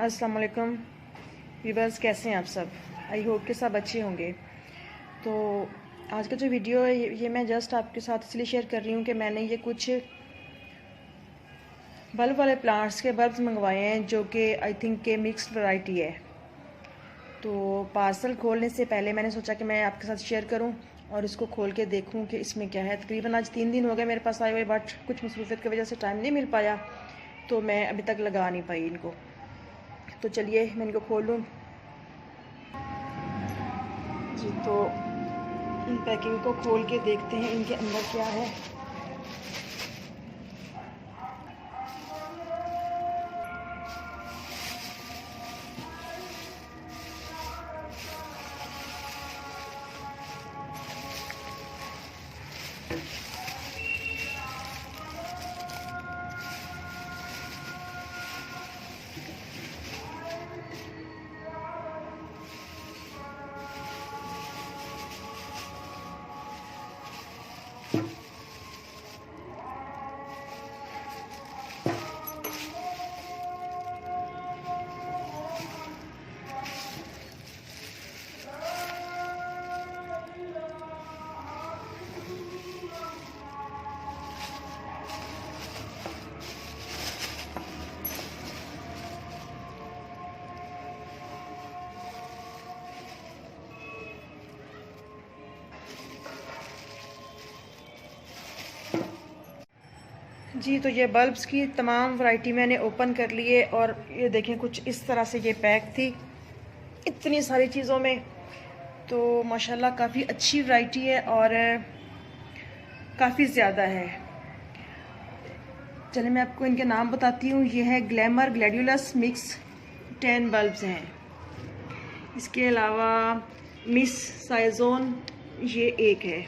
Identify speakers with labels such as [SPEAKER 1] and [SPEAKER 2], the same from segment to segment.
[SPEAKER 1] अस्सलाम वालेकुम व्यूअर्स, कैसे हैं आप सब। आई होप कि सब अच्छे होंगे। तो आज का जो वीडियो है ये मैं जस्ट आपके साथ इसलिए शेयर कर रही हूँ कि मैंने ये कुछ बल्ब वाले प्लांट्स के बल्ब्स मंगवाए हैं जो कि आई थिंक के मिक्स्ड वैरायटी है। तो पार्सल खोलने से पहले मैंने सोचा कि मैं आपके साथ शेयर करूँ और इसको खोल के देखूँ कि इसमें क्या है। तकरीबन आज 3 दिन हो गए मेरे पास आए हुए, बट कुछ मसरूफियत की वजह से टाइम नहीं मिल पाया, तो मैं अभी तक लगा नहीं पाई इनको। तो चलिए मैं इनको खोल लूँ जी। तो इन पैकिंग को खोल के देखते हैं इनके अंदर क्या है। जी तो ये बल्ब्स की तमाम वैरायटी मैंने ओपन कर ली है और ये देखें कुछ इस तरह से ये पैक थी इतनी सारी चीज़ों में। तो माशाल्लाह काफ़ी अच्छी वैरायटी है और काफ़ी ज़्यादा है। चलिए मैं आपको इनके नाम बताती हूँ। ये है ग्लैमर ग्लैडियोलस मिक्स 10 बल्ब्स हैं। इसके अलावा मिस साइजोन ये एक है।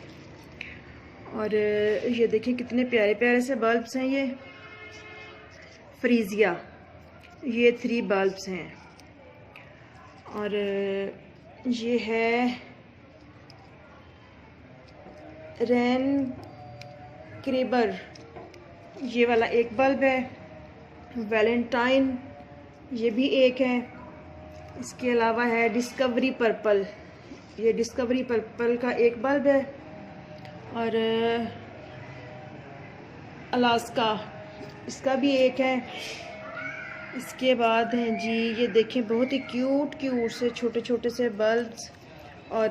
[SPEAKER 1] और ये देखिए कितने प्यारे प्यारे से बल्ब्स हैं। ये फ्रीजिया ये 3 बल्ब्स हैं। और ये है रेन क्रेबर, ये वाला एक बल्ब है। वैलेंटाइन ये भी एक है। इसके अलावा है डिस्कवरी पर्पल, ये डिस्कवरी पर्पल का एक बल्ब है। और अलास्का इसका भी एक है। इसके बाद हैं जी ये देखें बहुत ही क्यूट से छोटे छोटे से बल्ब्स। और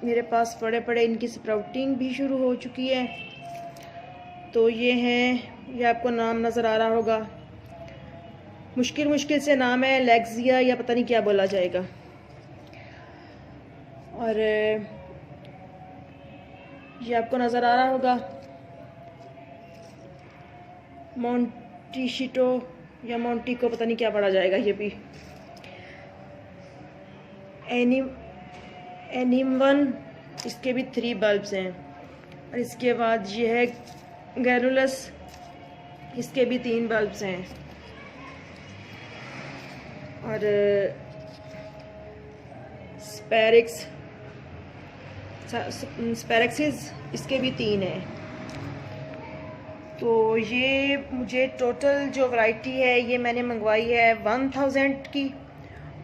[SPEAKER 1] मेरे पास बड़े बड़े इनकी स्प्राउटिंग भी शुरू हो चुकी है। तो ये हैं, ये आपको नाम नज़र आ रहा होगा, मुश्किल से नाम है, लेक्सिया या पता नहीं क्या बोला जाएगा। और ये आपको नज़र आ रहा होगा मोंटिशिटो या मोंटिको, पता नहीं क्या पढ़ा जाएगा। ये भी एनिमवन, इसके भी 3 बल्ब्स हैं। और इसके बाद ये है गैरुलस, इसके भी 3 बल्ब्स हैं। और स्पैरेक्सिस इसके भी 3 हैं। तो ये मुझे टोटल जो वैरायटी है ये मैंने मंगवाई है 1000 की,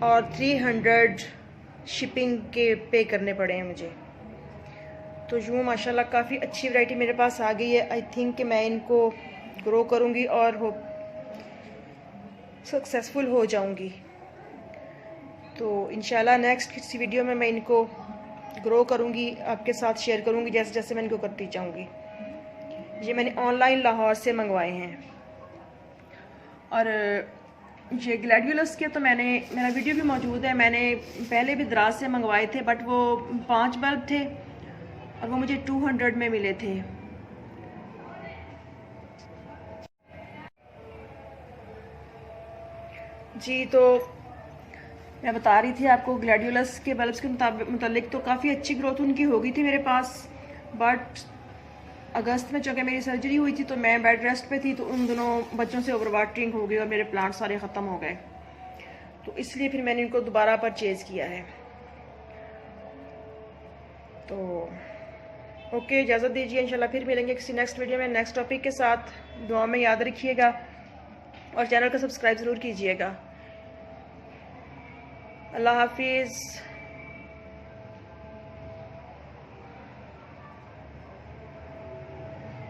[SPEAKER 1] और 300 शिपिंग के पे करने पड़े हैं मुझे। तो यूँ माशाल्लाह काफ़ी अच्छी वैरायटी मेरे पास आ गई है। आई थिंक कि मैं इनको ग्रो करूँगी और हो सक्सेसफुल हो जाऊँगी। तो इंशाल्लाह नेक्स्ट किसी वीडियो में मैं इनको ग्रो करूँगी, आपके साथ शेयर करूँगी जैसे जैसे मैं इनको करती जाऊँगी। ये मैंने ऑनलाइन लाहौर से मंगवाए हैं। और ये ग्लैडियोलस के तो मेरा वीडियो भी मौजूद है। मैंने पहले भी दराज से मंगवाए थे, बट वो 5 बल्ब थे और वो मुझे 200 में मिले थे। जी तो मैं बता रही थी आपको ग्लैडियोलस के बल्ब्स के मुताबिक तो काफ़ी अच्छी ग्रोथ उनकी हो गई थी मेरे पास। बट अगस्त में चूँकि मेरी सर्जरी हुई थी तो मैं बेड रेस्ट पे थी, तो उन दोनों बच्चों से ओवर वाटरिंग हो गई और मेरे प्लांट सारे ख़त्म हो गए। तो इसलिए फिर मैंने इनको दोबारा परचेज़ किया है। तो ओके, इजाज़त दीजिए। इंशाल्लाह फिर मिलेंगे किसी नेक्स्ट वीडियो में नेक्स्ट टॉपिक के साथ। दुआ में याद रखिएगा और चैनल को सब्सक्राइब ज़रूर कीजिएगा। अल्लाह हाफिज़।